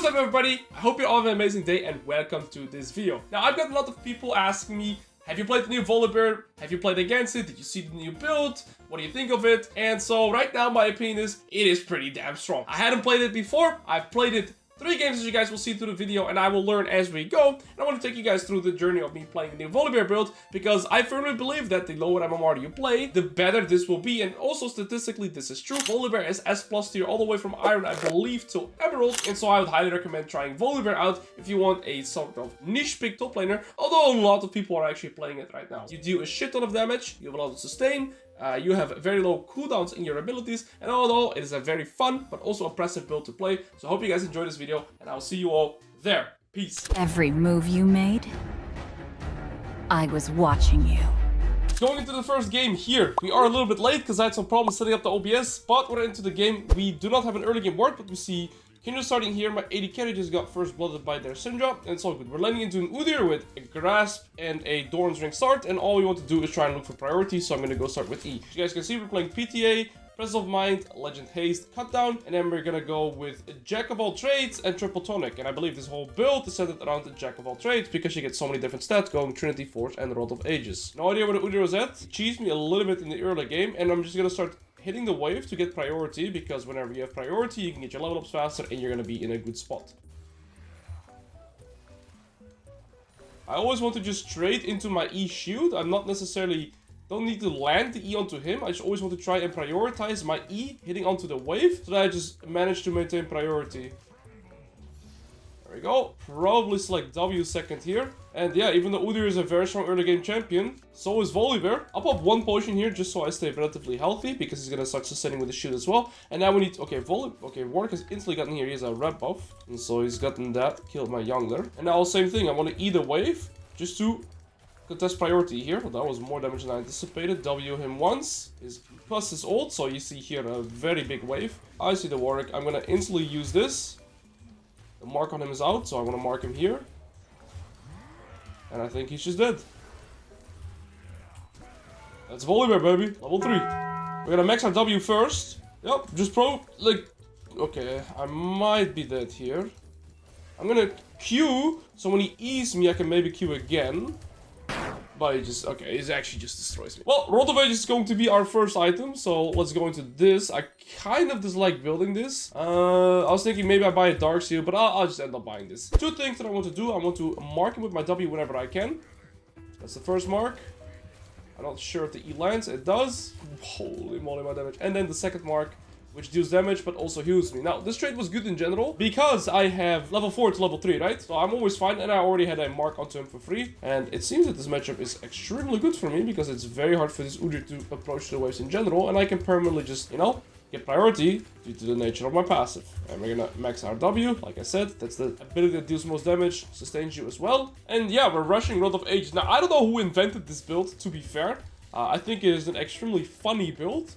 up everybody, I hope you all have an amazing day and welcome to this video. Now I've got a lot of people asking me, have you played the new VOLIBEAR? Have you played against it? Did you see the new build? What do you think of it? And so right now my opinion is, it is pretty damn strong. I hadn't played it before, I've played it 3 games as you guys will see through the video, and I will learn as we go. And I want to take you guys through the journey of me playing the new VOLIBEAR build, because I firmly believe that the lower MMR you play, the better this will be. And also statistically this is true. VOLIBEAR is S+ tier all the way from Iron, I believe, till Emerald, and so I would highly recommend trying VOLIBEAR out if you want a sort of niche pick top laner, although a lot of people are actually playing it right now. You do a shit ton of damage, you have a lot of sustain, you have very low cooldowns in your abilities, and although it is a very fun but also oppressive build to play, so I hope you guys enjoy this video, and I'll see you all there. Peace. Every move you made, I was watching you. Going into the first game here, we are a little bit late because I had some problems setting up the OBS, but we're into the game. We do not have an early game ward, but we see Kindred starting here. My AD carry just got first blooded by their Syndra, and it's all good. We're landing into an Udyr with a Grasp and a Doran's Ring start, and all we want to do is try and look for priority, so I'm going to go start with E. As you guys can see, we're playing PTA, Presence of Mind, Legend Haste, Cut Down, and then we're going to go with Jack of all trades and Triple Tonic, and I believe this whole build is centered around the Jack of all trades because you get so many different stats going Trinity, Force, and Rod of Ages. No idea where the Udyr was at. He cheesed me a little bit in the early game, and I'm just going to start hitting the wave to get priority, because whenever you have priority, you can get your level ups faster and you're going to be in a good spot. I always want to just trade into my E shield. I'm not necessarily, don't need to land the E onto him. I just always want to try and prioritize my E hitting onto the wave so that I just manage to maintain priority. There we go. Probably select W second here. And yeah, even though Udyr is a very strong early game champion, so is VOLIBEAR. I'll pop 1 potion here just so I stay relatively healthy, because he's gonna start sustaining with the shield as well. And now we need, okay, Warwick has instantly gotten here. He has a red buff, and so he's gotten that, killed my jungler. And now same thing, I want to E the wave just to contest priority here. Well, that was more damage than I anticipated. W him once, plus his ult, so you see here a very big wave. I see the Warwick. I'm gonna instantly use this. The mark on him is out, so I want to mark him here. And I think he's just dead. That's VOLIBEAR, baby. Level 3. We're gonna max our W first. Yep, just okay, I might be dead here. I'm gonna Q, so when he E's me, I can maybe Q again. But he actually just destroys me. Well, Rod of Ages is going to be our first item, so let's go into this. I kind of dislike building this. I was thinking maybe I buy a Dark Seal, but I'll just end up buying this. 2 things that I want to do. I want to mark him with my W whenever I can. That's the first mark. I'm not sure if the E lands. It does. Holy moly, my damage. And then the second mark, which deals damage but also heals me. Now, this trade was good in general because I have level 4 to level 3, right? So I'm always fine, and I already had a mark onto him for free. And it seems that this matchup is extremely good for me because it's very hard for this Udyr to approach the waves in general, and I can permanently just, you know, get priority due to the nature of my passive. And we're gonna max our W, like I said. That's the ability that deals most damage, sustains you as well. And yeah, we're rushing Rod of Ages. Now, I don't know who invented this build, to be fair. I think it is an extremely funny build.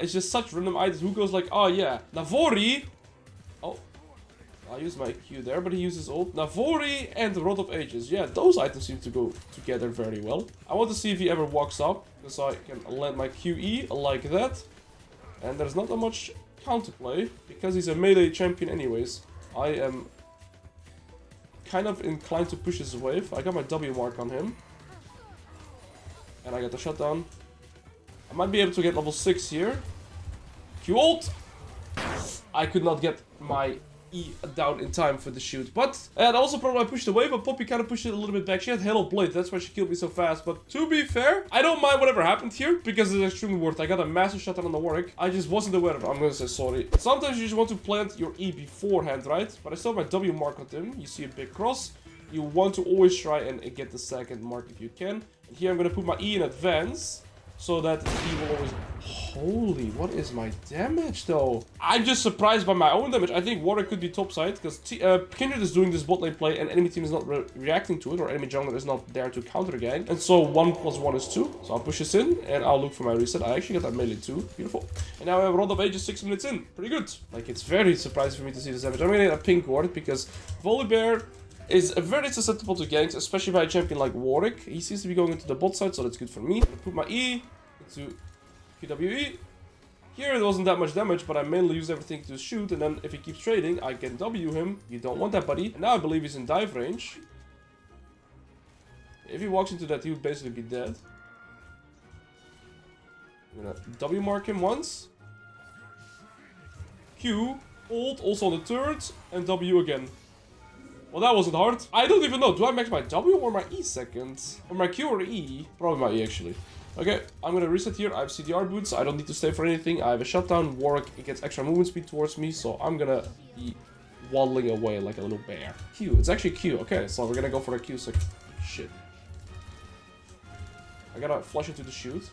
It's just such random items. Who goes like, oh yeah, Navori. Oh, I use my Q there, but he uses ult. Navori and Rod of Ages. Yeah, those items seem to go together very well. I want to see if he ever walks up, so I can land my QE like that. And there's not that much counterplay, because he's a melee champion anyways. I am kind of inclined to push his wave. I got my W mark on him. And I got the shutdown. I might be able to get level 6 here. Q ult! I could not get my E down in time for the shoot. But, and also probably I pushed the wave, but Poppy kind of pushed it a little bit back. She had Halo Blade, that's why she killed me so fast. But to be fair, I don't mind whatever happened here, because it's extremely worth it. I got a massive shutdown on the Warwick. I just wasn't aware of it. I'm gonna say sorry. Sometimes you just want to plant your E beforehand, right? But I still have my W mark on him. You see a big cross. You want to always try and get the second mark if you can. And here I'm gonna put my E in advance, so that he will always... Holy, what is my damage though? I'm just surprised by my own damage. I think Warwick could be topside, because Kindred is doing this bot lane play and enemy team is not reacting to it, or enemy jungler is not there to counter gang. And so 1 + 1 is 2. So I'll push this in and I'll look for my reset. I actually got that melee too. Beautiful. And now I have a Rod of Ages 6 minutes in. Pretty good. Like, it's very surprising for me to see this damage. I'm gonna get a pink ward because VOLIBEAR is very susceptible to ganks, especially by a champion like Warwick. He seems to be going into the bot side, so that's good for me. I put my E into PWE. Here it wasn't that much damage, but I mainly use everything to shoot, and then if he keeps trading, I can W him. You don't want that, buddy. And now I believe he's in dive range. If he walks into that, he would basically be dead. I'm gonna W mark him once. Q, ult, also on the third, and W again. Well, that wasn't hard. I don't even know. Do I max my W or my E second? Or my Q or E? Probably my E, actually. Okay, I'm gonna reset here. I have CDR boots. I don't need to stay for anything. I have a shutdown. Warwick, it gets extra movement speed towards me, so I'm gonna be waddling away like a little bear. Q, it's actually Q. Okay, so we're gonna go for a Q second. Shit. I gotta flush into the shoot.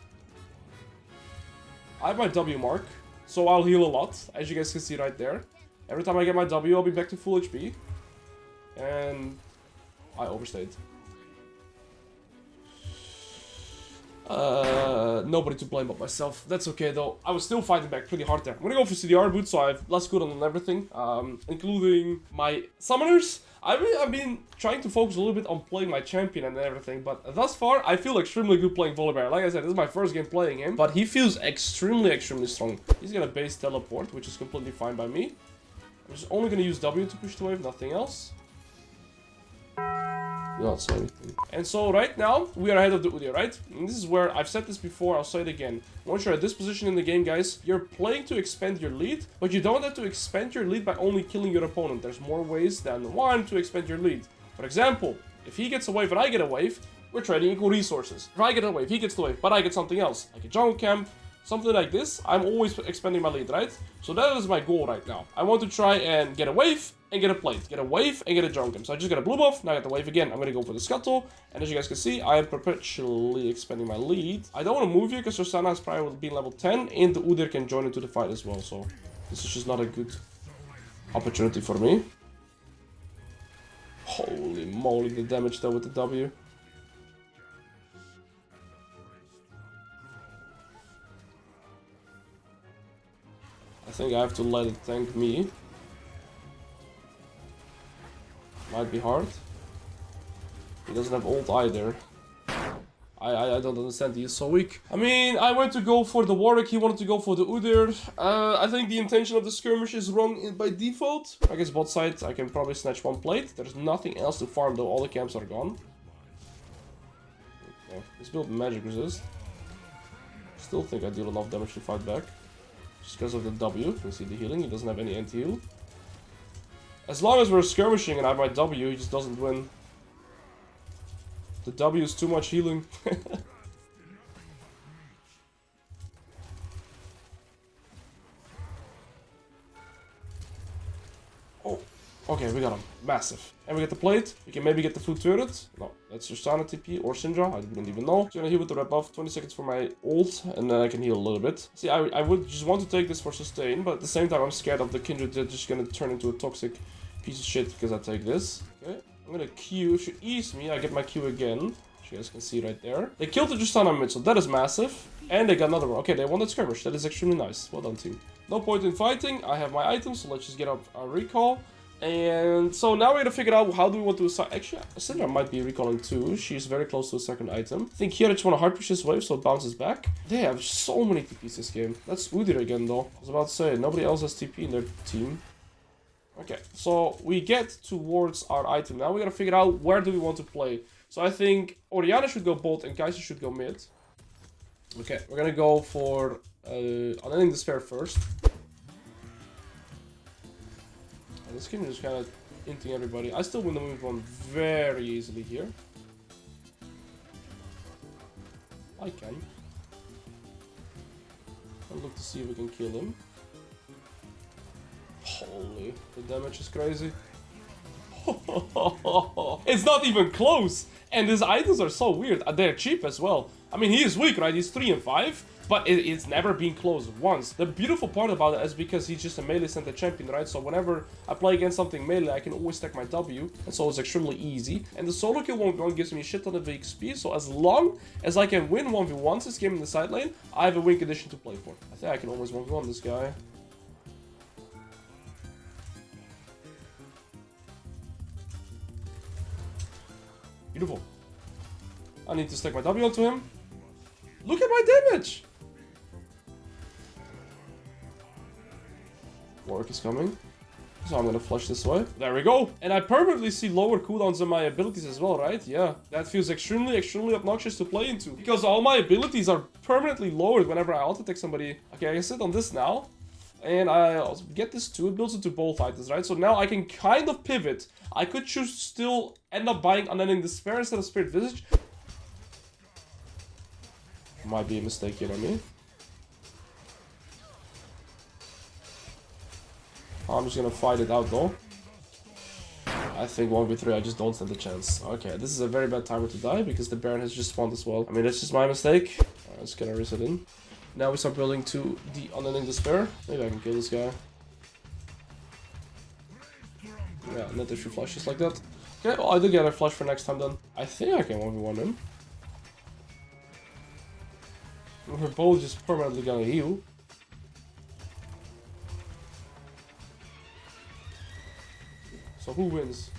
I have my W mark, so I'll heal a lot, as you guys can see right there. Every time I get my W, I'll be back to full HP. And I overstayed. Nobody to blame but myself. That's okay though. I was still fighting back pretty hard there. I'm gonna go for CDR boots, so I have less cooldown on everything, including my summoners. I've been trying to focus a little bit on playing my champion and everything, but thus far I feel extremely good playing VOLIBEAR. Like I said, this is my first game playing him, but he feels extremely strong. He's gonna base teleport, which is completely fine by me. I'm just only gonna use W to push the wave, nothing else. Not say anything. And so right now we are ahead of the Udyr, right? And this is where I've said this before, I'll say it again. Once you're at this position in the game, guys, you're playing to expand your lead, but you don't have to expand your lead by only killing your opponent. There's more ways than one to expand your lead. For example, if he gets a wave and I get a wave, we're trading equal resources. If I get a wave, he gets the wave, but I get something else, like a jungle camp, something like this. I'm always expanding my lead, right? So that is my goal right now. I want to try and get a wave and get a plate, get a wave and get a jungle camp. So I just got a blue buff, now I got the wave again. I'm gonna go for the scuttle, and as you guys can see, I am perpetually expanding my lead. I don't want to move here because Rosanna is probably being level 10, and the Udyr can join into the fight as well. So this is just not a good opportunity for me. Holy moly, the damage though with the W. I think I have to let it tank me. Might be hard. He doesn't have ult either. I don't understand, he is so weak. I mean, I went to go for the Warwick, he wanted to go for the Udyr. I think the intention of the skirmish is wrong by default. I guess bot side, I can probably snatch one plate. There's nothing else to farm though, all the camps are gone. Okay, let's build magic resist. Still think I deal enough damage to fight back. Just because of the W, you can see the healing, he doesn't have any anti-heal. As long as we're skirmishing and I have my W, he just doesn't win. The W is too much healing. Oh, okay, we got him. Massive. And we get the plate. We can maybe get the food turret. No, that's Rosanna TP or Syndra. I don't even know. So I'm gonna heal with the red buff. 20 seconds for my ult, and then I can heal a little bit. See, I would just want to take this for sustain, but at the same time, I'm scared of the Kindred. They're just gonna turn into a toxic piece of shit because I take this. Okay, I'm gonna Q. Should ease me. I get my Q again. You guys can see right there. They killed the Justana mid, so that is massive. And they got another one. Okay, they won that skirmish. That is extremely nice. Well done, team. No point in fighting. I have my items, so let's just get up our recall. And so now we're gonna figure out how do we want to assign. Actually, Syndra might be recalling too. She's very close to a second item. I think here I just want to hard push this wave so it bounces back. They have so many TPs this game. That's Udyr again though. I was about to say, nobody else has TP in their team. Okay, so we get towards our item. Now we gotta figure out where do we want to play. So I think Orianna should go bot and Kai'Sa should go mid. Okay, we're gonna go for Unending Despair first. And this game is just kind of hinting everybody. I still win the move on very easily here. I can. I'll look to see if we can kill him. Holy, the damage is crazy. It's not even close. And his items are so weird. They're cheap as well. I mean, he is weak, right? He's 3 and 5. But it's never been close once. The beautiful part about it is because he's just a melee center champion, right? So whenever I play against something melee, I can always stack my W. And so it's extremely easy. And the solo kill 1v1 gives me a shit ton of XP. So as long as I can win 1v1s this game in the side lane, I have a win condition to play for. I think I can always 1v1 this guy. Beautiful. I need to stack my W onto him. Look at my damage! Warwick is coming. So I'm gonna flush this way. There we go. And I permanently see lower cooldowns on my abilities as well, right? Yeah. That feels extremely obnoxious to play into. Because all my abilities are permanently lowered whenever I auto-attack somebody. Okay, I can sit on this now. And I also get this too. It builds into both items, right? So now I can kind of pivot. I could choose to still end up buying Unending Despair instead of Spirit Visage. Might be a mistake, you know what I mean? I'm just gonna fight it out though. I think 1v3, I just don't stand a chance. Okay, this is a very bad timer to die because the Baron has just spawned as well. I mean, that's just my mistake. I'm just gonna reset in. Now we start building to the Unending Despair. Maybe I can kill this guy. Yeah, not if you flush just like that. Okay, well, I did get a flush for next time then. I think I can 1v1 him. We're both just permanently gonna heal. So who wins?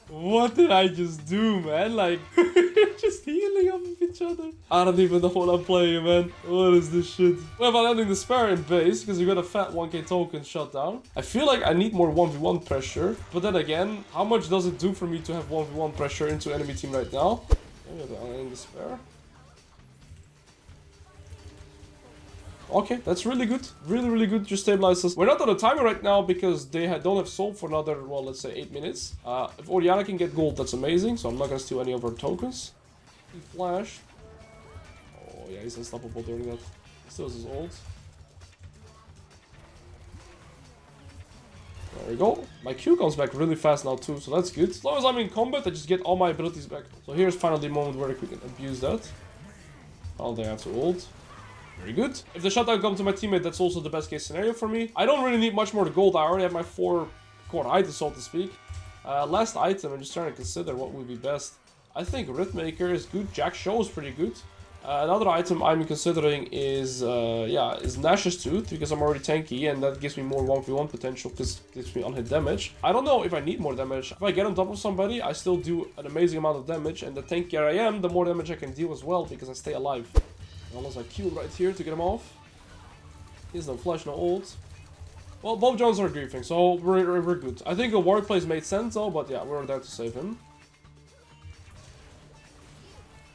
What did I just do, man? Like, just healing off of each other. I don't even know what I'm playing, man. What is this shit? What about ending the Despair in base? Because you got a fat 1k token shut down. I feel like I need more 1v1 pressure. But then again, how much does it do for me to have 1v1 pressure into enemy team right now? Maybe the ending Despair. Okay, that's really good. Really good. Just stabilize us. We're not on a timer right now because they don't have soul for another, well, let's say 8 minutes. If Oriana can get gold, that's amazing. So I'm not gonna steal any of her tokens. He flashed. Oh, yeah, he's unstoppable during that. He still has his ult. There we go. My Q comes back really fast now too, so that's good. As long as I'm in combat, I just get all my abilities back. So here's finally the moment where we can abuse that. Oh, they have to ult. Very good. If the shutdown comes to my teammate, that's also the best case scenario for me. I don't really need much more gold. I already have my 4 core items, so to speak. Last item, I'm just trying to consider what would be best. I think Rhythmaker is good. Jack Show is pretty good. Another item I'm considering is Nash's Tooth, because I'm already tanky, and that gives me more 1v1 potential, because it gives me unhit damage. I don't know if I need more damage. If I get on top of somebody, I still do an amazing amount of damage, and the tankier I am, the more damage I can deal as well, because I stay alive. Unless I Q right here to get him off. He has no flash, no ult. Well, both Jones are griefing, so we're good. I think a Warwick plays made sense though, but yeah, we're there to save him.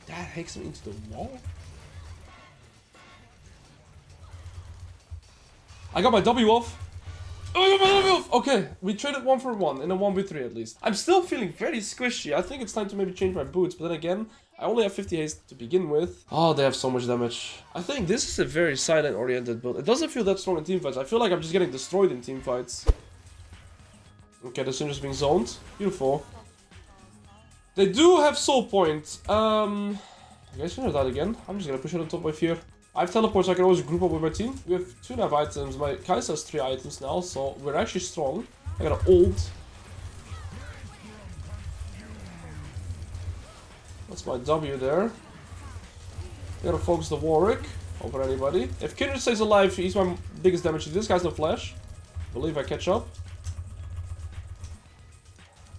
That hacks him into the wall? I got my W off. Oh, I got my W off! Okay, we traded 1 for 1 in a 1v3 at least. I'm still feeling very squishy. I think it's time to maybe change my boots, but then again, I only have 50 haste to begin with. Oh, they have so much damage. I think this is a very silent-oriented build. It doesn't feel that strong in teamfights. I feel like I'm just getting destroyed in teamfights. Okay, the Syndra's being zoned. Beautiful. They do have soul point. You guys should know that again. I'm just gonna push it on top wave here. I have teleports, so I can always group up with my team. We have 2.5 items. My Kai'Sa has 3 items now, so we're actually strong. I got an ult. That's my W there. Gotta focus the Warwick over anybody. If Kindred stays alive, he's my biggest damage. This guy's no flash. I believe I catch up.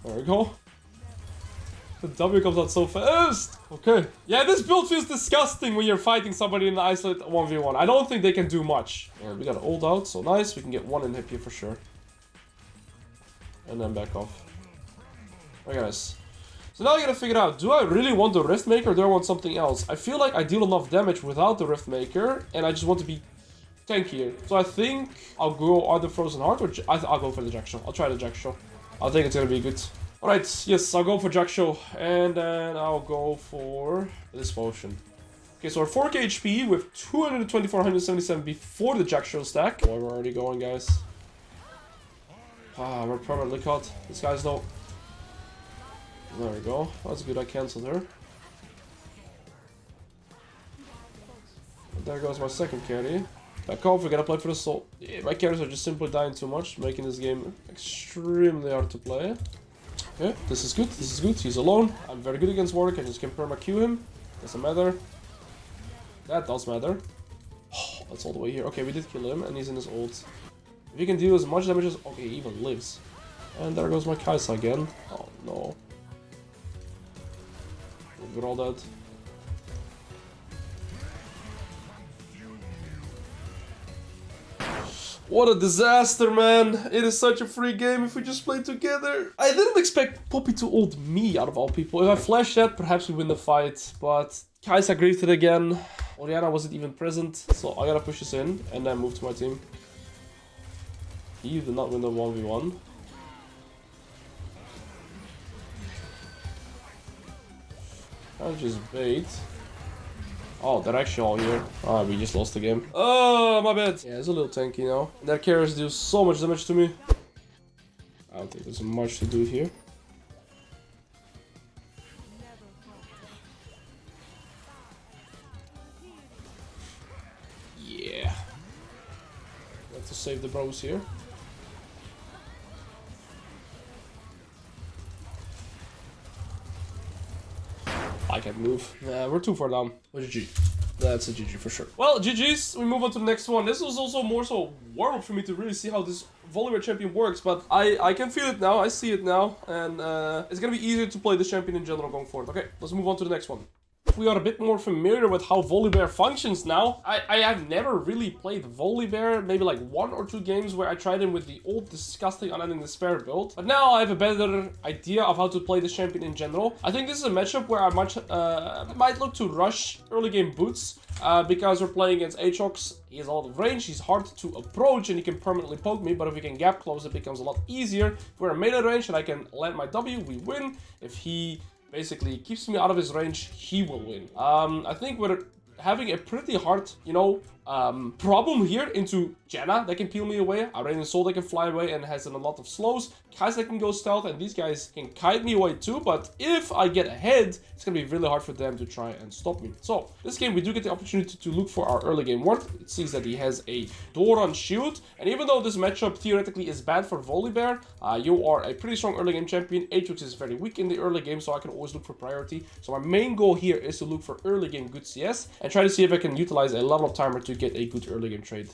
There we go. The W comes out so fast. Okay. Yeah, this build feels disgusting when you're fighting somebody in the isolate 1v1. I don't think they can do much. Yeah, we got an ult out, so nice. We can get 1 in hip here for sure. And then back off. Okay, guys. So now I gotta figure out, do I really want the Riftmaker or do I want something else? I feel like I deal enough damage without the Riftmaker, and I just want to be tankier. So I think I'll go either Frozen Heart or I'll go for the Jack Show. I'll try the Jack Show. I think it's gonna be good. Alright, yes, I'll go for Jack Show, and then I'll go for this potion. Okay, so we're 4k HP with 224, 177 before the Jack Show stack. Boy, we're already going, guys. Ah, we're permanently caught. This guy's low. There we go. That's good, I cancelled her. And there goes my second carry. Back off, we gotta play for the soul. Yeah, my carries are just simply dying too much, making this game extremely hard to play. Okay, this is good, this is good. He's alone. I'm very good against Warwick, I just can perma Q him. Doesn't matter. That does matter. Oh, that's all the way here. Okay, we did kill him, and he's in his ult. If he can deal as much damage as... Okay, he even lives. And there goes my Kai'Sa again. Oh, no. We're all dead. What a disaster, man. It is such a free game if we just play together. I didn't expect Poppy to ult me out of all people. If I flash that, perhaps we win the fight. But Kai'Sa greeted again. Orianna wasn't even present. So I gotta push this in and then move to my team. He did not win the 1v1. I'll just bait. Oh, they're actually all here. Ah, we just lost the game. Oh, my bad. Yeah, it's a little tanky now. Their carries do so much damage to me. I don't think there's much to do here. Yeah. Have to save the bros here. I can't move. We're too far down. But GG. That's a GG for sure. Well, GG's. We move on to the next one. This was also more so warm-up for me to really see how this VOLIBEAR champion works. But I can feel it now. I see it now. And it's going to be easier to play this champion in general going forward. Okay, let's move on to the next one. We are a bit more familiar with how VOLIBEAR functions now. I have never really played VOLIBEAR, maybe like 1 or 2 games where I tried him with the old disgusting unending despair build. But now I have a better idea of how to play this champion in general. I think this is a matchup where I might look to rush early game boots because we're playing against Aatrox. He has a lot of range, he's hard to approach and he can permanently poke me, but if we can gap close it becomes a lot easier. If we're in melee range and I can land my W, we win. If he basically keeps me out of his range, he will win. I think we're having a pretty hard, you know, problem here into Janna that can peel me away. Iranian Soul that can fly away and has a lot of slows. Kai'Sa can go stealth and these guys can kite me away too. But if I get ahead, it's going to be really hard for them to try and stop me. So this game we do get the opportunity to look for our early game ward. It sees that he has a Doran shield. And even though this matchup theoretically is bad for VOLIBEAR, you are a pretty strong early game champion. Aatrox is very weak in the early game, so I can always look for priority. So my main goal here is to look for early game good CS and try to see if I can utilize a level up timer to get a good early game trade.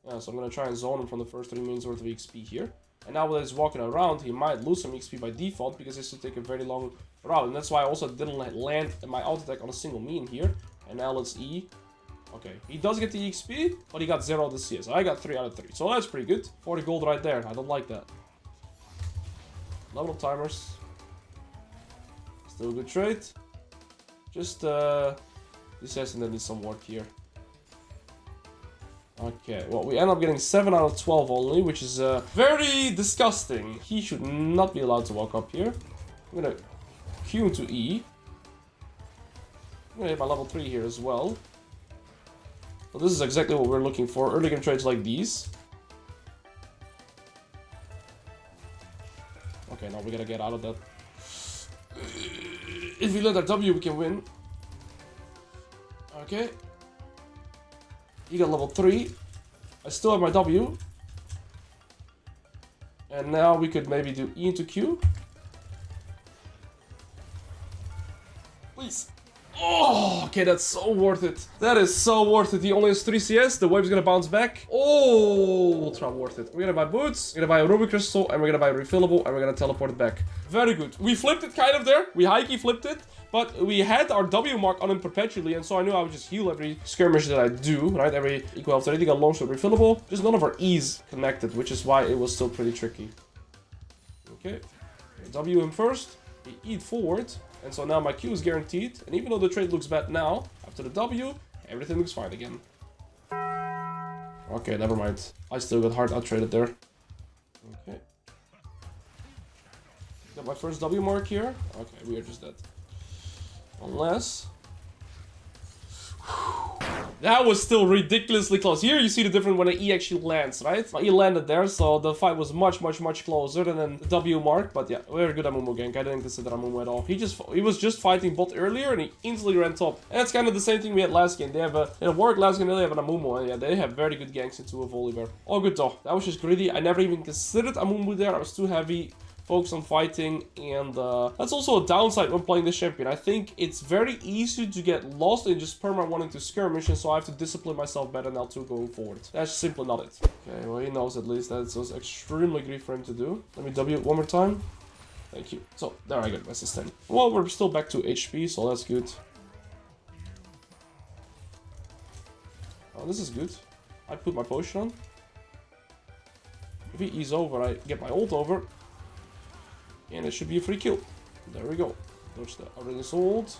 Yeah, so I'm going to try and zone him from the first 3 minutes worth of XP here. And now while he's walking around, he might lose some XP by default because he has to take a very long route. And that's why I also didn't land my auto attack on a single minion here. And now let's E. Okay, he does get the XP, but he got 0 of the CS. I got 3 out of 3. So that's pretty good. 40 gold right there. I don't like that. Level up timers. Still a good trade. Just this assassin needs some work here. Okay, well, we end up getting 7 out of 12 only, which is very disgusting. He should not be allowed to walk up here. I'm gonna Q into E. I'm gonna hit my level 3 here as well. So this is exactly what we're looking for. Early game trades like these. Okay, now we gotta get out of that. If we let our W, we can win. Okay. He got level 3. I still have my W. And now we could maybe do E into Q. Please. Oh, okay, that's so worth it. That is so worth it. He only has 3 CS. The wave's gonna bounce back. Oh, ultra worth it. We're gonna buy boots, we're gonna buy a ruby crystal, and we're gonna buy a refillable, and we're gonna teleport it back. Very good. We flipped it kind of there. We high-key flipped it. But we had our W mark on him perpetually, and so I knew I would just heal every skirmish that I do, right? Every equal health. So I think I launched a refillable. Just none of our E's connected, which is why it was still pretty tricky. Okay. W him first. We eat forward. And so now my Q is guaranteed. And even though the trade looks bad now, after the W, everything looks fine again. Okay, never mind. I still got hard out-traded there. Okay. Got my first W mark here. Okay, we are just dead. Unless... That was still ridiculously close. Here you see the difference when an E actually lands, right? My E landed there, so the fight was much closer than the W mark. But yeah, very good Amumu gank. I didn't consider Amumu at all. He was just fighting bot earlier and he instantly ran top. And that's kind of the same thing we had last game. They have a Warwick last game, they have an Amumu. And yeah, they have very good ganks into a VOLIBEAR. All good though. That was just greedy. I never even considered Amumu there. I was too heavy. Focus on fighting, and that's also a downside when playing this champion. I think it's very easy to get lost in just perma wanting to skirmish, and so I have to discipline myself better now too going forward. That's simply not it. Okay, well he knows at least that it was extremely greedy for him to do. Let me W it one more time. Thank you. So there I got my assist 10. Well, we're still back to HP, so that's good. Oh, this is good. I put my potion on. If he E's over, I get my ult over. And it should be a free kill. There we go. Dodge the Aurelius ult.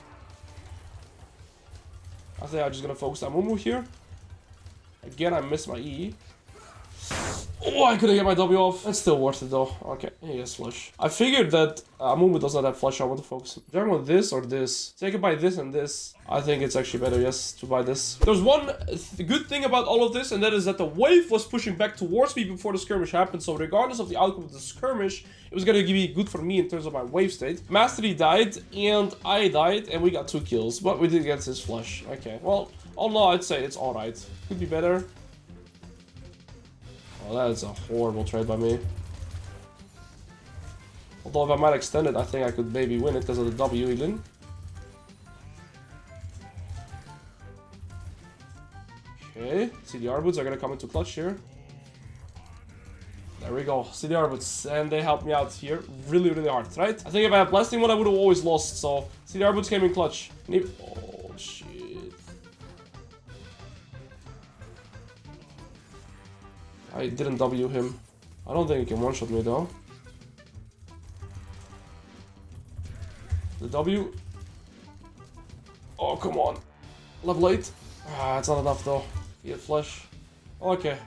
I think I'm just gonna focus on Mumu here. Again, I missed my E. Oh, I couldn't get my W off. It's still worth it though. Okay, he has flash. I figured that Mumu does not have flash, so I want to focus. Do I want this or this? So I can buy this and this. I think it's actually better, yes, to buy this. There's one good thing about all of this, and that is that the wave was pushing back towards me before the skirmish happened. So regardless of the outcome of the skirmish, it was gonna be good for me in terms of my wave state. Mastery died, and I died, and we got 2 kills, but we did get his flash. Okay, well, all in all, I'd say it's alright. Could be better. Oh, that is a horrible trade by me. Although if I might extend it, I think I could maybe win it because of the W even. Okay, CDR boots are gonna come into clutch here. There we go, CDR boots, and they helped me out here really, really hard, right? I think if I had blasting one, I would have always lost, so CDR boots came in clutch. Oh, shit. I didn't W him. I don't think he can one-shot me though. The W. Oh, come on. Level 8. Ah, it's not enough though. He had flash. Okay.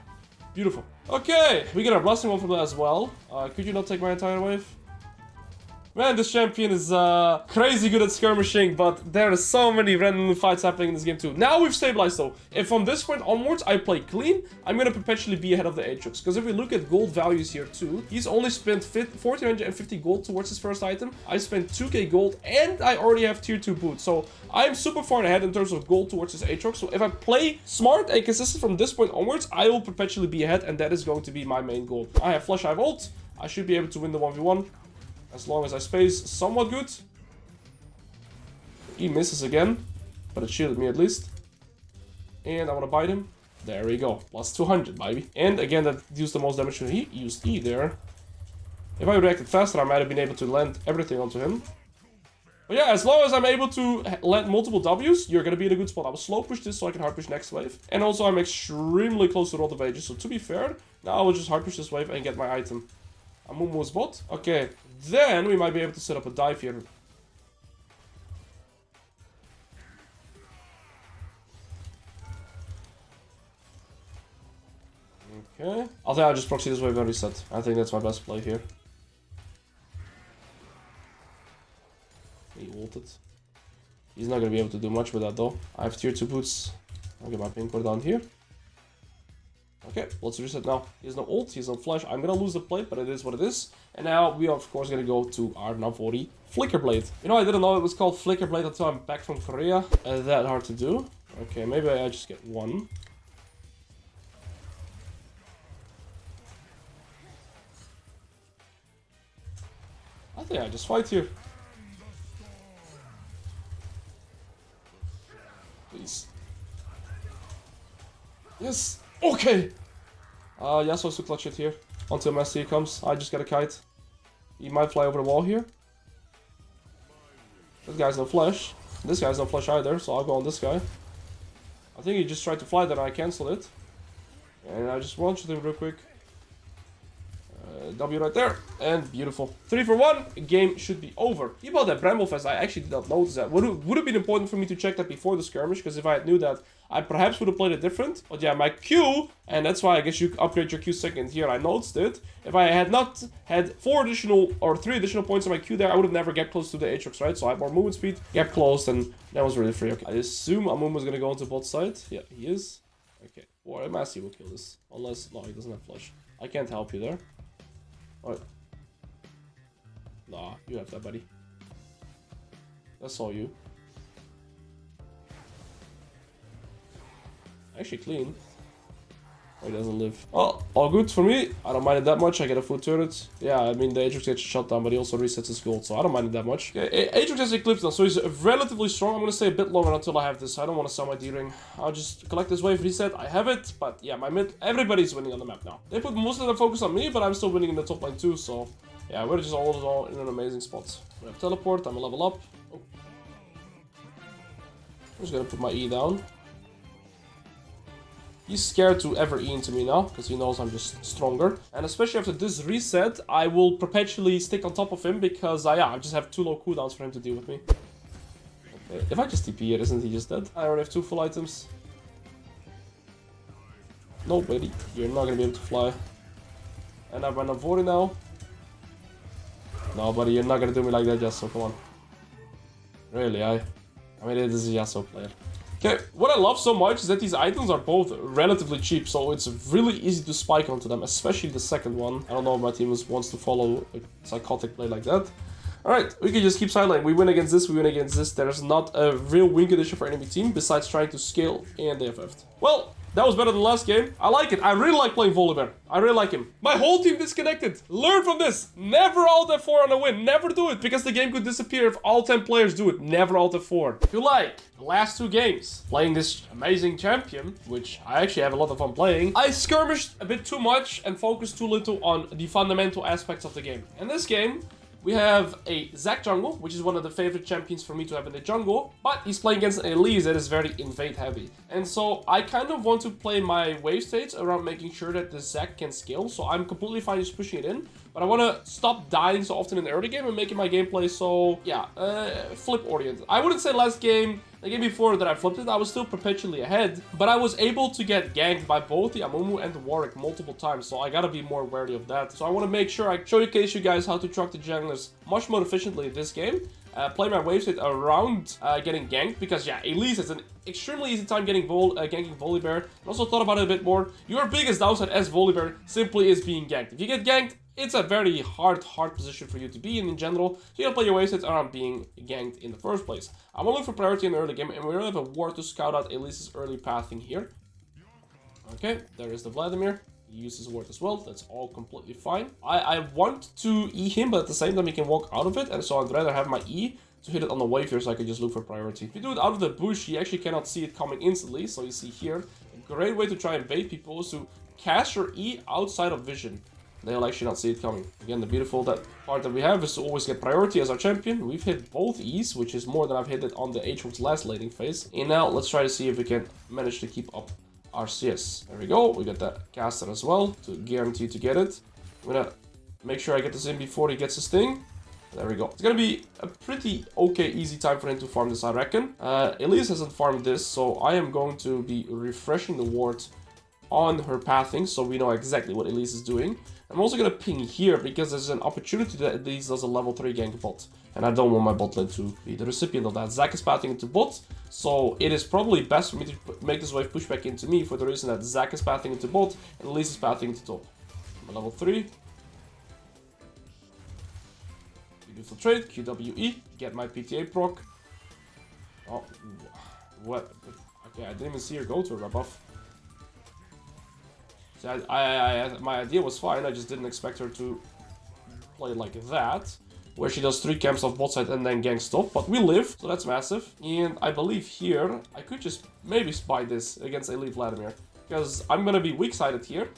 Beautiful. Okay, we get our blasting one from that as well. Could you not take my entire wave? Man, this champion is crazy good at skirmishing, but there are so many random fights happening in this game too. Now we've stabilized though. If from this point onwards I play clean, I'm gonna perpetually be ahead of the Aatrox. Because if we look at gold values here too, he's only spent 1450 gold towards his first item. I spent 2k gold, and I already have tier 2 boots. So I'm super far ahead in terms of gold towards his Aatrox. So if I play smart and consistent from this point onwards, I will perpetually be ahead, and that is going to be my main goal. I have flash, I have ult. I should be able to win the 1v1. As long as I space somewhat good. He misses again, but it shielded me at least. And I want to bite him. There we go. Plus 200, baby. And again, that used the most damage. He used E there. If I reacted faster, I might have been able to land everything onto him. But yeah, as long as I'm able to land multiple Ws, you're going to be in a good spot. I will slow push this so I can hard push next wave. And also, I'm extremely close to Rod of Ages. So to be fair, now I will just hard push this wave and get my item. Amumu's bot. Okay, then we might be able to set up a dive here. Okay. I think I'll just proxy this wave and reset. I think that's my best play here. He ulted. He's not going to be able to do much with that though. I have tier 2 boots. I'll get my pink core down here. Okay, let's reset now. He has no ult, he has no flash. I'm gonna lose the plate, but it is what it is. And now we are, of course, gonna go to our Navori Flicker Blade. You know, I didn't know it was called Flicker Blade until I'm back from Korea. That hard to do. Okay, maybe I just get one. I think I just fight here. Please. Yes! Okay! Yasuo's to clutch it here. Until Master comes. I just got a kite. He might fly over the wall here. This guy's no flash. This guy's no flash either, so I'll go on this guy. I think he just tried to fly there and I cancelled it. And I just one-shot him real quick. W right there, and beautiful. 3 for 1, game should be over. He bought that Bramblefest, I actually did not notice that. Would have been important for me to check that before the skirmish, because if I had knew that, I perhaps would have played it different. But yeah, my Q, and that's why I guess you upgrade your Q second here, I noticed it. If I had not had 3 additional points on my Q there, I would have never get close to the Aatrox, right? So I had more movement speed, gap closed, and that was really free. Okay, I assume Amumu is going to go into bot side. Yeah, he is. Okay, or Massey will kill this. Unless, no, he doesn't have flash. I can't help you there. Alright. Nah, you have that, buddy. That's all you. Actually clean. Oh, he doesn't live. Oh, all good for me. I don't mind it that much. I get a full turret. Yeah, I mean, the Aatrox gets shut down, but he also resets his gold, so I don't mind it that much. Okay, Aatrox has Eclipse now, so he's relatively strong. I'm gonna stay a bit longer until I have this. I don't want to sell my D-ring. I'll just collect this wave, reset. I have it, but yeah, my mid, everybody's winning on the map now. They put most of their focus on me, but I'm still winning in the top lane too, so yeah, we're just all in an amazing spot. We have teleport. I'm gonna level up. Oh. I'm just gonna put my E down. He's scared to ever E into me now, because he knows I'm just stronger. And especially after this reset, I will perpetually stick on top of him, because yeah, I just have 2 low cooldowns for him to deal with me. Okay. If I just TP here, isn't he just dead? I already have 2 full items. No, buddy, you're not gonna be able to fly. And I run a Vori now. No, buddy, you're not gonna do me like that, Yasuo, come on. Really, I mean, this is a Yasuo player. Okay, what I love so much is that these items are both relatively cheap, so it's really easy to spike onto them, especially the second one. I don't know if my team wants to follow a psychotic play like that. Alright, we can just keep sideline. We win against this, we win against this. There's not a real win condition for enemy team besides trying to scale, and they have FF'd. Well, that was better than last game. I like it. I really like playing VOLIBEAR. I really like him. My whole team disconnected. Learn from this. Never alt F4 on a win. Never do it, because the game could disappear if all 10 players do it. Never alt F4. If you like the last 2 games playing this amazing champion, which I actually have a lot of fun playing, I skirmished a bit too much and focused too little on the fundamental aspects of the game. In this game, we have a Zac jungle, which is one of the favorite champions for me to have in the jungle, but he's playing against an Alois that is very invade heavy. And so I kind of want to play my wave states around making sure that the Zac can scale, so I'm completely fine just pushing it in, but I want to stop dying so often in the early game and making my gameplay so, yeah, flip oriented. I wouldn't say last game, the game before that I flipped it, I was still perpetually ahead, but I was able to get ganked by both the Amumu and the Warwick multiple times, so I gotta be more wary of that. So I want to make sure I showcase you guys how to truck the junglers much more efficiently in this game. Play my wave state around getting ganked, because yeah, Alois is an extremely easy time getting ganking VOLIBEAR. I also thought about it a bit more. Your biggest downside as VOLIBEAR simply is being ganked. If you get ganked, it's a very hard position for you to be in general. So you gotta play your wave sets around being ganked in the first place. I'm gonna look for priority in the early game, and we don't have a ward to scout out Alois' early pathing here. Okay, there is the Vladimir. He uses ward as well. That's all completely fine. I want to E him, but at the same time he can walk out of it, and so I'd rather have my E to hit it on the wave here so I can just look for priority. If you do it out of the bush, he actually cannot see it coming instantly. So you see here, a great way to try and bait people is to cast your E outside of vision. They'll actually not see it coming. Again, the beautiful part that we have is to always get priority as our champion. We've hit both E's, which is more than I've hit it on the H1's last laning phase. And now let's try to see if we can manage to keep up our CS. There we go. We got that caster as well to guarantee to get it. I'm gonna make sure I get this in before he gets his thing. There we go. It's gonna be a pretty okay, easy time for him to farm this, I reckon. Alois hasn't farmed this, so I am going to be refreshing the ward on her pathing, so we know exactly what Alois is doing. I'm also gonna ping here because there's an opportunity that Alois does a level 3 gank bot, and I don't want my bot lane to be the recipient of that. Zac is pathing into bot, so it is probably best for me to make this wave push back into me for the reason that Zac is pathing into bot and Alois is pathing into top. I'm level 3. Beautiful trade, QWE, get my PTA proc. Oh, what? Okay, I didn't even see her go to a buff. So my idea was fine, I just didn't expect her to play like that, where she does 3 camps off bot side and then ganks top, but we live, so that's massive. And I believe here, I could just maybe spy this against Elite Vladimir, because I'm gonna be weak-sided here.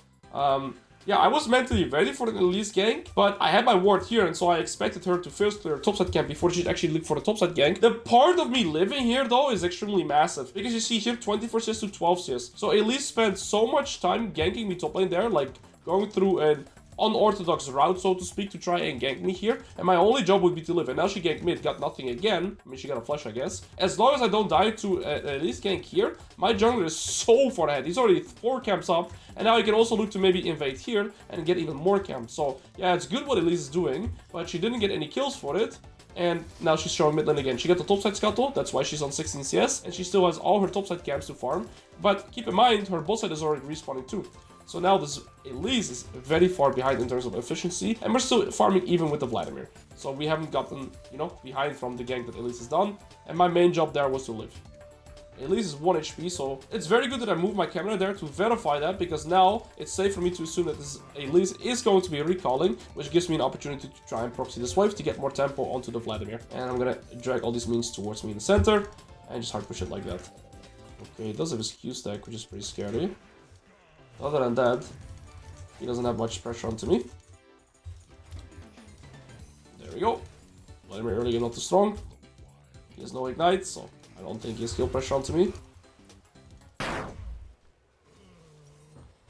Yeah, I was mentally ready for the Alois gank, but I had my ward here, and so I expected her to first clear topside camp before she'd actually look for the topside gank. The part of me living here, though, is extremely massive, because you see here 24 CS to 12 CS. So Alois spent so much time ganking me top lane there, like going through an unorthodox route, so to speak, to try and gank me here, and my only job would be to live. And now she ganked mid, got nothing again. I mean, she got a flash, I guess. As long as I don't die to at least gank here, my jungler is so far ahead. He's already 4 camps up, and now I can also look to maybe invade here and get even more camps. So yeah, it's good what Alois is doing, but she didn't get any kills for it. And now she's showing mid lane again. She got the topside scuttle, that's why she's on 16 CS, and she still has all her topside camps to farm. But keep in mind, her bot side is already respawning too. So now this Alois is very far behind in terms of efficiency, and we're still farming even with the Vladimir. So we haven't gotten, you know, behind from the gank that Alois has done, and my main job there was to live. Alois is 1 HP, so it's very good that I moved my camera there to verify that, because now it's safe for me to assume that this Alois is going to be recalling, which gives me an opportunity to try and proxy this wave to get more tempo onto the Vladimir. And I'm gonna drag all these minions towards me in the center, and just hard push it like that. Okay, he does have his Q stack, which is pretty scary. Other than that, he doesn't have much pressure onto me. There we go. Vladimir early not too strong. He has no ignite, so I don't think he has skill pressure onto me.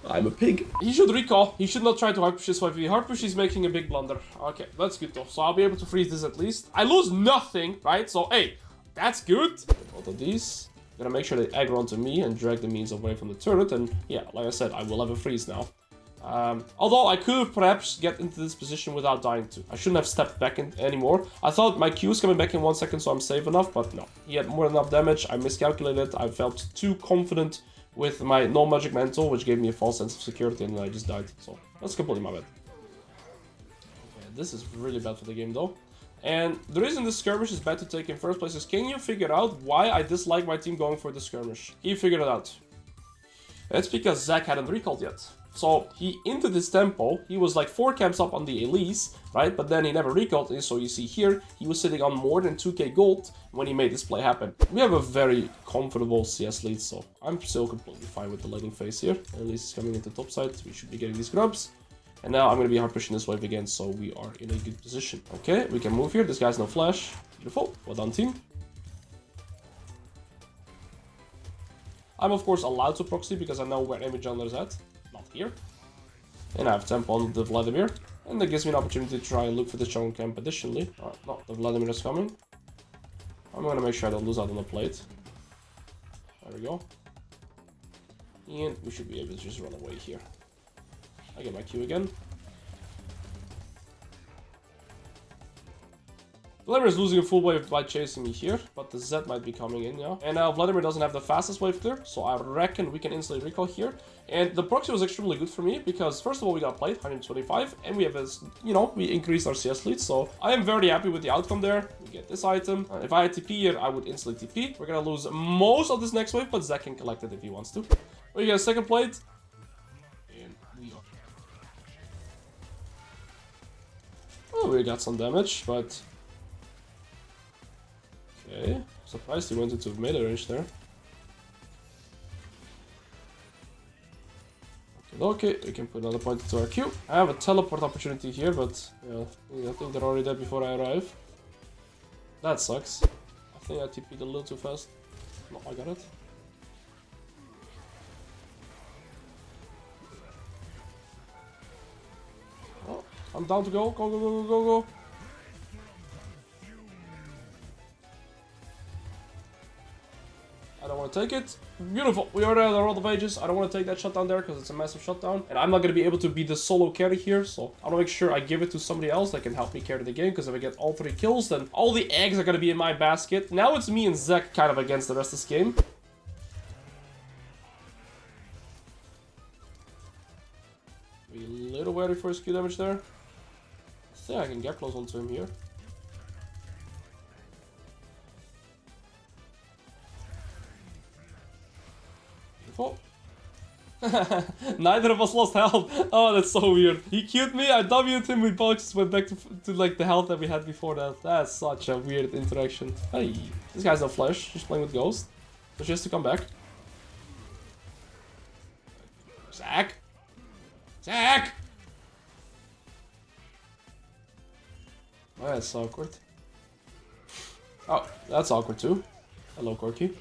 I'm a pig. He should recall. He should not try to hard push this 5v. Hard push, he's making a big blunder. Okay, that's good though. So I'll be able to freeze this at least. I lose nothing, right? So, hey, that's good. Both of these. Gonna make sure they aggro onto me and drag the means away from the turret. And yeah, like I said, I will have a freeze now. Although I could have perhaps get into this position without dying too. I shouldn't have stepped back in anymore. I thought my Q is coming back in 1 second, so I'm safe enough, but no. He had more than enough damage. I miscalculated. I felt too confident with my no magic mantle, which gave me a false sense of security, and I just died. So that's completely my bad. Okay, this is really bad for the game though. And the reason this skirmish is bad to take in first place is, can you figure out why I dislike my team going for the skirmish? Can you figure it out? It's because Zach hadn't recalled yet. So he into this tempo, he was like 4 camps up on the Alois, right? But then he never recalled, and so you see here, he was sitting on more than 2k gold when he made this play happen. We have a very comfortable CS lead, so I'm still completely fine with the laning phase here. Alois is coming into top side, we should be getting these grubs. And now I'm going to be hard pushing this wave again, so we are in a good position. Okay, we can move here, this guy's no flash. Beautiful, well done team. I'm of course allowed to proxy because I know where enemy jungler is at. Not here. And I have tempo on the Vladimir. And that gives me an opportunity to try and look for the jungle camp additionally. No, the Vladimir is coming. I'm gonna make sure I don't lose out on the plate. There we go. And we should be able to just run away here. I get my Q again. Vladimir is losing a full wave by chasing me here, but the Z might be coming in, yeah. And now Vladimir doesn't have the fastest wave clear, so I reckon we can instantly recall here. And the proxy was extremely good for me, because first of all we got played, 125, and we have this, you know, we increased our CS lead, so I am very happy with the outcome there. We get this item. If I had TP here, I would instantly TP. We're gonna lose most of this next wave, but Zach can collect it if he wants to. We get a second plate. And we are... Oh, we got some damage, but... Okay, surprised he went into melee range there. Okay, we can put another point into our queue. I have a teleport opportunity here, but yeah, I think they're already dead before I arrive. That sucks. I think I TP'd a little too fast. No, I got it. Oh, I'm down to go. Go, go, go, go, go, go. I don't want to take it. Beautiful. We already had a lot of ages. I don't want to take that shutdown there because it's a massive shutdown. And I'm not going to be able to be the solo carry here. So I want to make sure I give it to somebody else that can help me carry the game. Because if I get all 3 kills, then all the eggs are going to be in my basket. Now it's me and Zach kind of against the rest of this game. Be a little wary for his Q damage there. I think I can get close onto him here. Neither of us lost health. Oh, that's so weird. He Q'd me, I W'd him, we both just went back to like the health that we had before that. That's such a weird interaction. Hey, this guy's no flash, just playing with Ghost. So she has to come back. Zach? Zach! Oh, that's awkward. Oh, that's awkward too. Hello, Corky.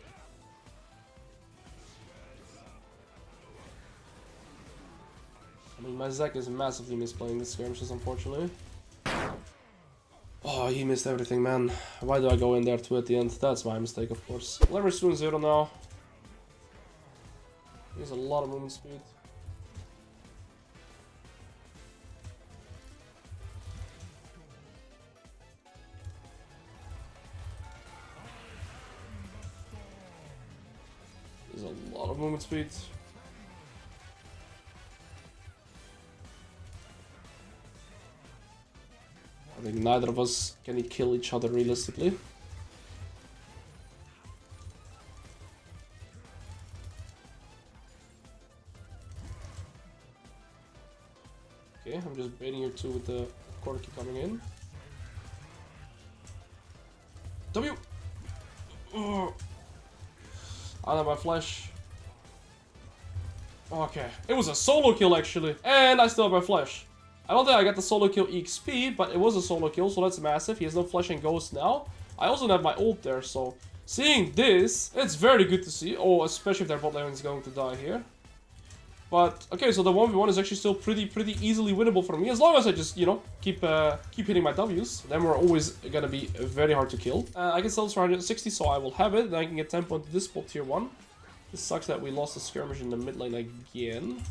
I mean, my Zach is massively misplaying the skirmishes, unfortunately. Oh, he missed everything, man. Why do I go in there too at the end? That's my mistake, of course. Leverage 2-0 now. He has a lot of movement speed. There's a lot of movement speed. I think neither of us can kill each other realistically. Okay, I'm just baiting here too with the Corky coming in. W! Oh. I don't have my flash. Okay, it was a solo kill actually. And I still have my flash. I don't think I got the solo kill EXP, but it was a solo kill, so that's massive. He has no flash and ghost now. I also don't have my ult there, so seeing this, it's very good to see. Oh, especially if their bot lane is going to die here. But okay, so the 1v1 is actually still pretty easily winnable for me, as long as I just, you know, keep hitting my W's. Then we're always gonna be very hard to kill. I can sell this for 160, so I will have it. Then I can get 10 points to this spot tier 1. This sucks that we lost the skirmish in the mid lane again.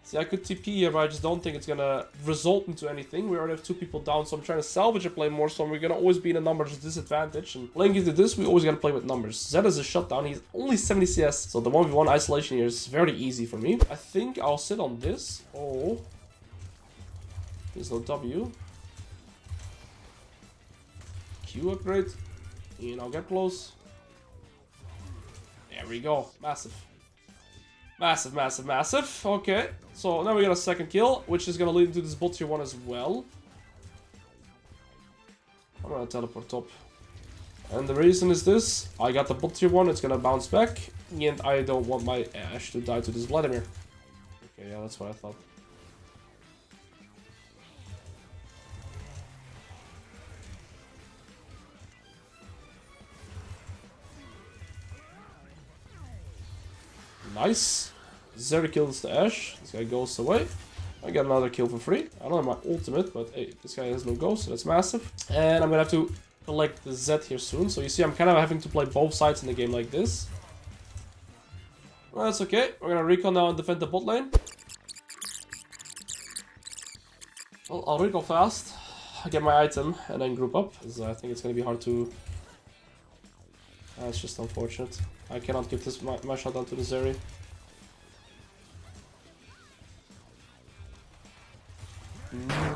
See, I could TP here, but I just don't think it's gonna result into anything. We already have 2 people down, so I'm trying to salvage a play more, so we're gonna always be in a numbers disadvantage. And playing into this, we always gotta play with numbers. Zed is a shutdown, he's only 70 CS, so the 1v1 isolation here is very easy for me. I think I'll sit on this. Oh. There's no W. Q upgrade. And I'll get close. There we go. Massive. Massive. Okay. So now we got a second kill, which is gonna lead into this bot tier 1 as well. I'm gonna teleport top. And the reason is this. I got the bot tier 1, it's gonna bounce back. And I don't want my Ashe to die to this Vladimir. Okay, yeah, that's what I thought. Nice. Zeri kills the Ashe. This guy goes away. I got another kill for free. I don't have my ultimate, but hey, this guy has no ghost, so that's massive. And I'm gonna have to collect the Z here soon. So you see, I'm kind of having to play both sides in the game like this. Well, that's okay. We're gonna recon now and defend the bot lane. Well, I'll recon fast, get my item, and then group up, because I think it's gonna be hard to... That's just unfortunate. I cannot give this my shutdown to the Zeri.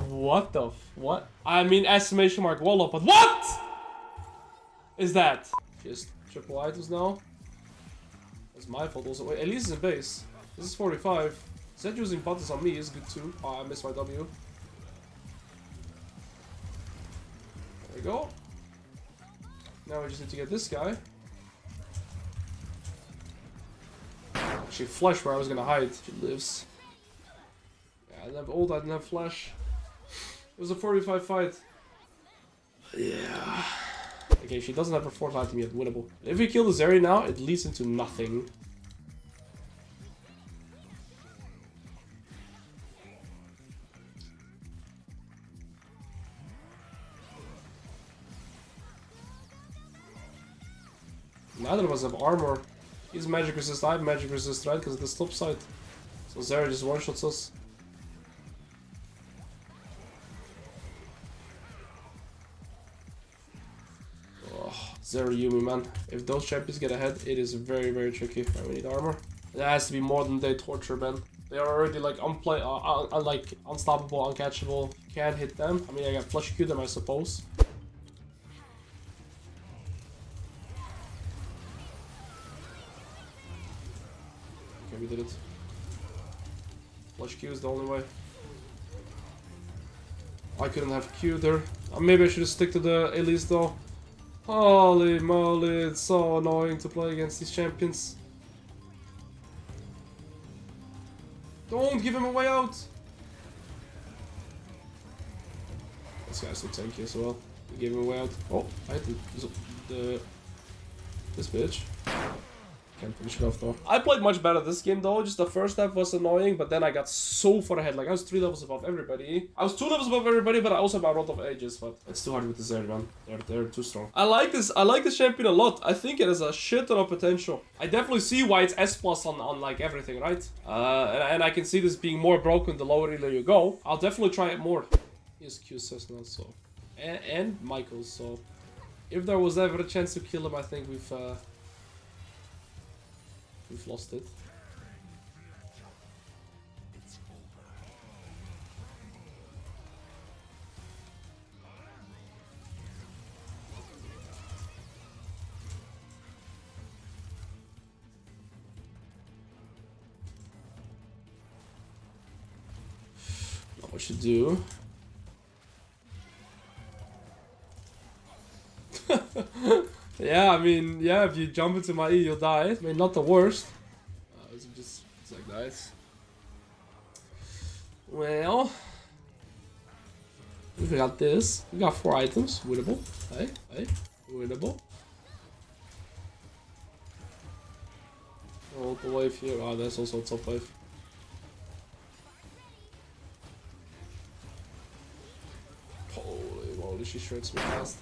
What the what? I mean, exclamation mark wall up, but what is that? Just triple items now. That's my fault also. Wait, at least it's in base. This is 45. Zed using buttons on me is good too. Oh, I missed my W. There we go. Now we just need to get this guy. Actually, flash where I was gonna hide. She lives. Yeah, I didn't have ult, I didn't have flash. It was a 45 fight. Yeah. Okay, she doesn't have her 4th item yet. Winnable. If we kill the Zeri now, it leads into nothing. Neither of us have armor. He's magic resist, I have magic resist, right? Because of the stop side. So Zeri just one-shots us. Oh, Zeri Yumi, man. If those champions get ahead, it is very tricky. Right, we need armor. It has to be more than they torture, man. They are already like like unstoppable, uncatchable. Can't hit them. I mean, I got flush Q them, I suppose. We did it. Flush Q is the only way. I couldn't have Q there. Maybe I should have stick to the Alois though. Holy moly, it's so annoying to play against these champions. Don't give him a way out! This guy's so tanky as well. We gave him a way out. Oh, I hit this bitch. Can't finish it off though. I played much better this game though. Just the first half was annoying, but then I got so far ahead. Like I was 3 levels above everybody. I was 2 levels above everybody, but I also have a lot of ages. But it's too hard with the Zeri, man. They're too strong. I like this champion a lot. I think it has a shit ton of potential. I definitely see why it's S+ on like everything, right? And I can see this being more broken the lower you go. I'll definitely try it more. Here's Q Cessna, so and Michael. So if there was ever a chance to kill him, I think we've lost it. Not what you do. Yeah, I mean, yeah, if you jump into my E, you'll die. I mean, not the worst. It's like nice. Well, we got this. We got 4 items. Winnable. Hey, winnable. multiple wave here. Ah, there's also a top wave. Holy moly, she shreds me fast.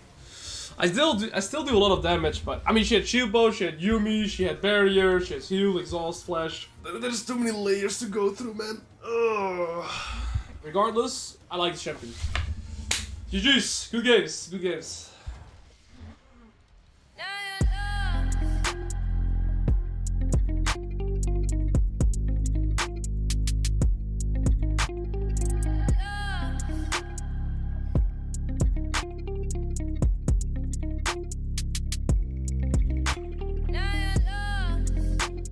I still do a lot of damage, but I mean, she had shield bow, she had Yumi, she had barrier, she has heal, exhaust, flash. There's too many layers to go through, man. Ugh. Regardless, I like the champion. GG's, good games, good games.